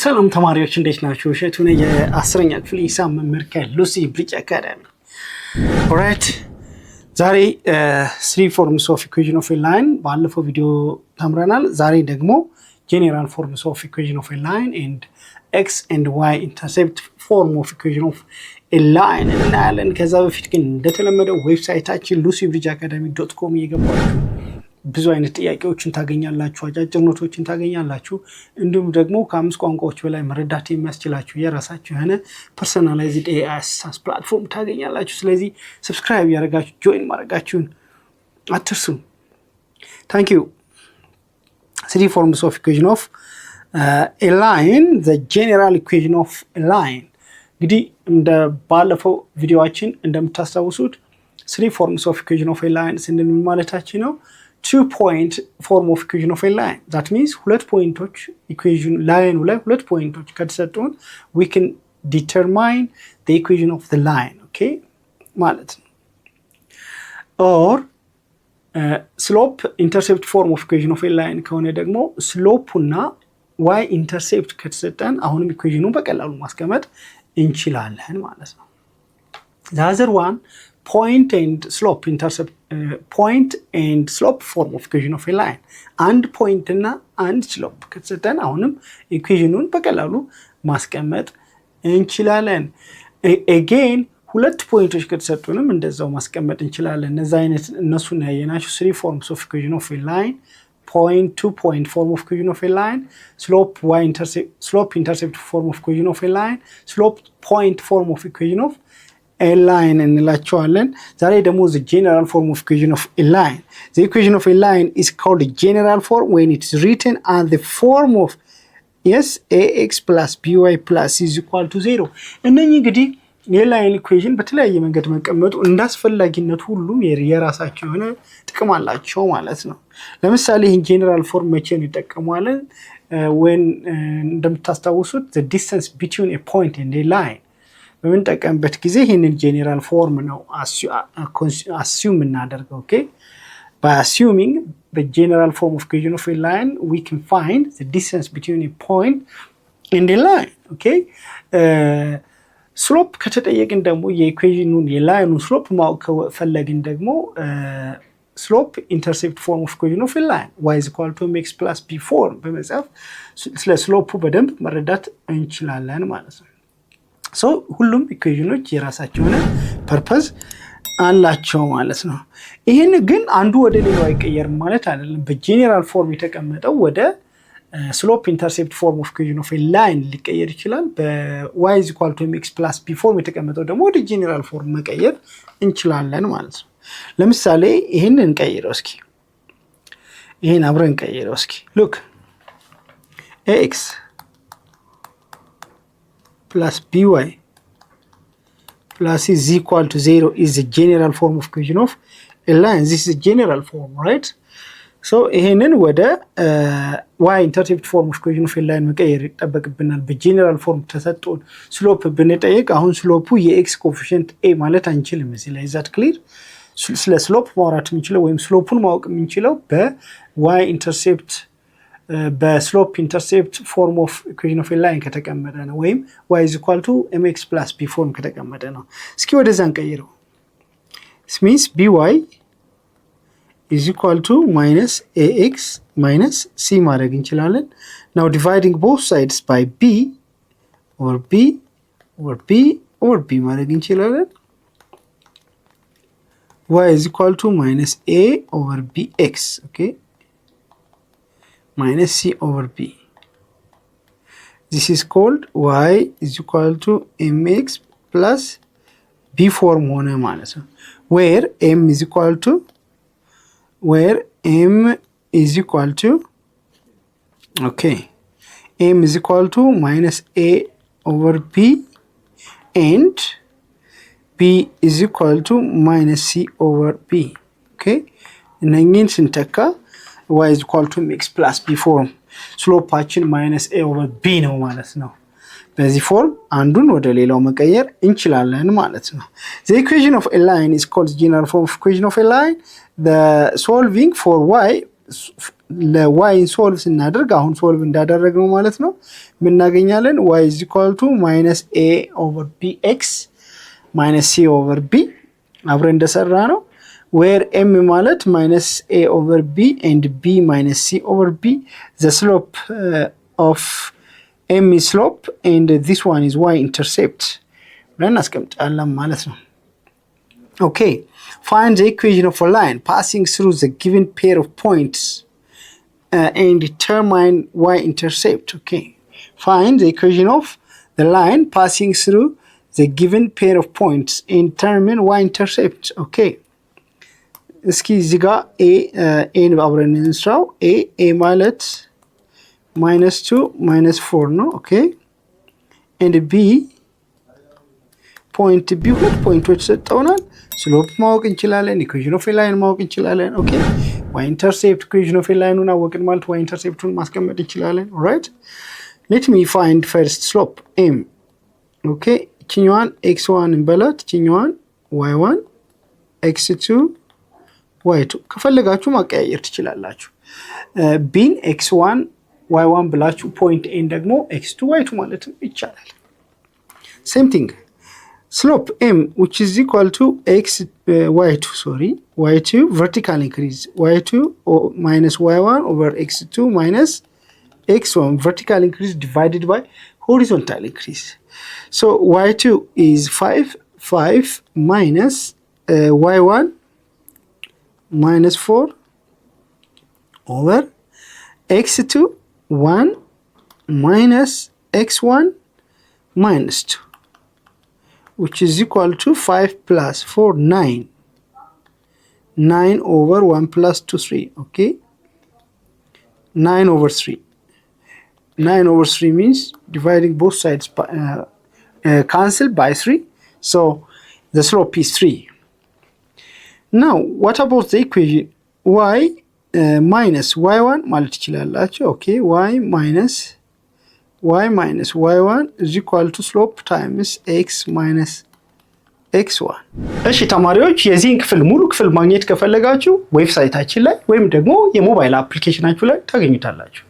ሰላም ተማሪዎች እንዴት ናችሁ? እሸቱ ነኝ የ10ኛ ክፍል ሂሳብ መምህር ከሉሲ ብሪጅ አካዳሚ። ኦራይት ዛሬ 3 forms of equation of a line ባለፈው ቪዲዮ ተምረናል። ዛሬ ደግሞ general forms of equation of a line and x and y intercept form of equation of a line እናያለን። ከዛ በፊት ግን እንደተለመደው ዌብሳይታችን lucybridgeacademy.com እየገባችሁ ብዙ አይነት ጥያቄዎችን ታገኛላችሁ፣ አጫጭር ኖቶችን ታገኛላችሁ። እንዲሁም ደግሞ ከ5 ቋንቋዎች በላይ መረዳት የሚያስችላችሁ የራሳችሁ የሆነ ፐርሰናላይዝድ AI አሲስታንስ ፕላትፎርም ታገኛላችሁ። ስለዚህ ሰብስክራይብ ያደርጋችሁ ጆይን ማድረጋችሁን አትርሱ። ታንክ ዩ። 3 forms of equation of a line, the general equation of a line። እንግዲህ እንደ ባለፈው ቪዲዮአችን እንደምታስታውሱት 3 forms of equation of a line ስንል ምን ማለታችን ነው? 2-point form of equation of a line. That means ሁለት ፖይንቶች equation line ላይ ሁለት ፖይንቶች ከተሰጡን we can determine the equation of the line. Okay ማለት ነው። or slope intercept form of equation of a line ከሆነ ደግሞ slope እና y intercept ከተሰጠን አሁንም equationን በቀላሉ ማስቀመጥ እንችላለን ማለት ነው። the other one point and slope intercept point and slope form of equation of a line. አንድ point እና አንድ slope ከተሰጠን አሁንም equationን በቀላሉ ማስቀመጥ እንችላለን። again ሁለት ፖይንቶች ከተሰጡንም እንደዛው ማስቀመጥ እንችላለን። እነሱን ያየናቸው 3 forms of equation of a line: point, 2-point form of equation of a line, slope intercept form of equation of a line, slope point form of equation of a line እንላቸዋለን። ዛሬ ደግሞ the general form of equation of a line. The equation of a line is called a general form when it is written as the form of ax plus by plus is equal to 0. እነኚህ እንግዲህ የላይን ኢኩዌሽን በተለያየ መንገድ መቀመጡ እንዳስፈላጊነቱ ሁሉም የራሳቸው የሆነ ጥቅም አላቸው ማለት ነው። ለምሳሌ ይህን ጀነራል ፎርም መቼ እንጠቀመዋለን? when እንደምታስታውሱት the distance between a point and a line በምንጠቀምበት ጊዜ ይህንን ጀነራል ፎርም ነው assume እናደርገው። ኦኬ by assuming the general form of equation of a line we can find the distance between a point and a line. okay ስሎፕ ከተጠየቅን ደግሞ የኢኩዌሽኑን የላይኑን ስሎፕ ማወቅ ከፈለግን ደግሞ ስሎፕ ኢንተርሴፕት ፎርም ኦፍ ኢኩዌሽን ኦፍ ላይን y is equal to mx plus b ፎርም በመጻፍ ስለ ስሎፑ በደንብ መረዳት እንችላለን ማለት ነው። ሶ ሁሉም ኢኩዌሽኖች የራሳቸው የሆነ ፐርፐዝ አላቸው ማለት ነው። ይሄን ግን አንዱ ወደ ሌላው አይቀየርም ማለት አይደለም። በጄኔራል ፎርም የተቀመጠው ወደ ስሎፕ ኢንተርሴፕት ፎርም ኦፍ ኢኩዌሽን ኦፍ ላይን ሊቀየር ይችላል። በy is equal to mx plus b ፎርም የተቀመጠው ደግሞ ወደ ጄኔራል ፎርም መቀየር እንችላለን ማለት ነው። ለምሳሌ ይሄን እንቀይረው እስኪ። ይሄን አብረን እንቀይረው እስኪ። look ax plus by plus is equal to 0 is the general form of equation of a line. This is a general form, right? So ይሄንን ወደ y intercept form of equation of a line መቀየር ይጠበቅብናል። በጀነራል ፎርም ተሰጥቶን ስሎፕ ብንጠይቅ አሁን ስሎፑ የx ኮኤፊሺየንት a ማለት አንችልም። እዚህ ላይ ዛት ክሊር። ስለ ስሎፕ ማውራት የምንችለው ወይም ስሎፑን ማወቅ የምንችለው በy intercept በስሎፕ ኢንተርሴፕት ፎርም ኦፍ ኢኩዌሽን ኦፍ ላይን ከተቀመጠ ነው፣ ወይም y is equal to mx plus b ፎርም ከተቀመጠ ነው። እስኪ ወደዛ እንቀይረው። this means by is equal to minus ax minus c ማድረግ እንችላለን። now dividing both sides by b or b or b or b ማድረግ እንችላለን። y is equal to minus a over bx. okay minus c over b. This is called y is equal to mx plus b form ሆነ ማለት ነው። where m is equal to okay m is equal to minus a over b and b is equal to minus c over b. okay እነኚህን ስንተካ y is equal to mx plus b ፎርም ስሎፓችን minus a over b ነው ማለት ነው። በዚህ ፎርም አንዱን ወደ ሌላው መቀየር እንችላለን ማለት ነው። the equation of a line is called the general form of equation of a line. The solving for y ለy ሶልቭ ስናደርግ አሁን ሶልቭ እንዳደረግነው ማለት ነው ምን እናገኛለን? y = a over bx minus c over b አብረን እንደሰራ ነው where m ማለት -a over b and b minus c over b the slope of m is slope and this one is y intercept ብለን አስቀምጣለን ማለት ነው። Okay, find the equation of a line passing through the given pair of points and determine y-intercept. Okay, find the equation of the line passing through the given pair of points and determine y-intercept. Okay, እስኪ እዚህ ጋር a አብረን እንስራው። a ማለት -2 -4 ነው። Okay, and b ፖይንት b ሁለት ፖይንቶች ሰጠውናል። ስሎፕ ማወቅ እንችላለን። ኢኩዌሽን ኦፍ ላይን ማወቅ እንችላለን። ኦኬ y ኢንተርሴፕት ኢኩዌሽን ኦፍ ላይኑን አወቅን ማለት y ኢንተርሴፕቱን ማስቀመጥ እንችላለን። ኦልራይት ሌት ሚ ፋይንድ ፈርስት ስሎፕ m። ኦኬ እቺኛዋን x1 እንበላት፣ እቺኛዋን y1 x2 y2 ከፈለጋችሁ ማቀያየር ትችላላችሁ። ቢን x1 y1 ብላችሁ ፖይንት n ደግሞ x2 y2 ማለት ይቻላል። ሴም ቲንግ slope m which is equal to y2 vertical increase y2 minus y1 over x2 minus x1 vertical increase divided by horizontal increase. So y2 is 5 minus y1 minus 4 over x2 1 minus x1 minus 2 which is equal to 5 plus 4 9 over 1 plus 2 3. Okay, 9 over 3 means dividing both sides cancel by 3, so the slope is 3. Now what about the equation y minus y1 ማለት ይችላልላችሁ። Okay, y minus y1 is equal to slope times x minus x1. እሺ ተማሪዎች የዚህን ክፍል ሙሉ ክፍል ማግኘት ከፈለጋችሁ ዌብሳይታችን ላይ ወይም ደግሞ የሞባይል አፕሊኬሽናችሁ ላይ ታገኙታላችሁ።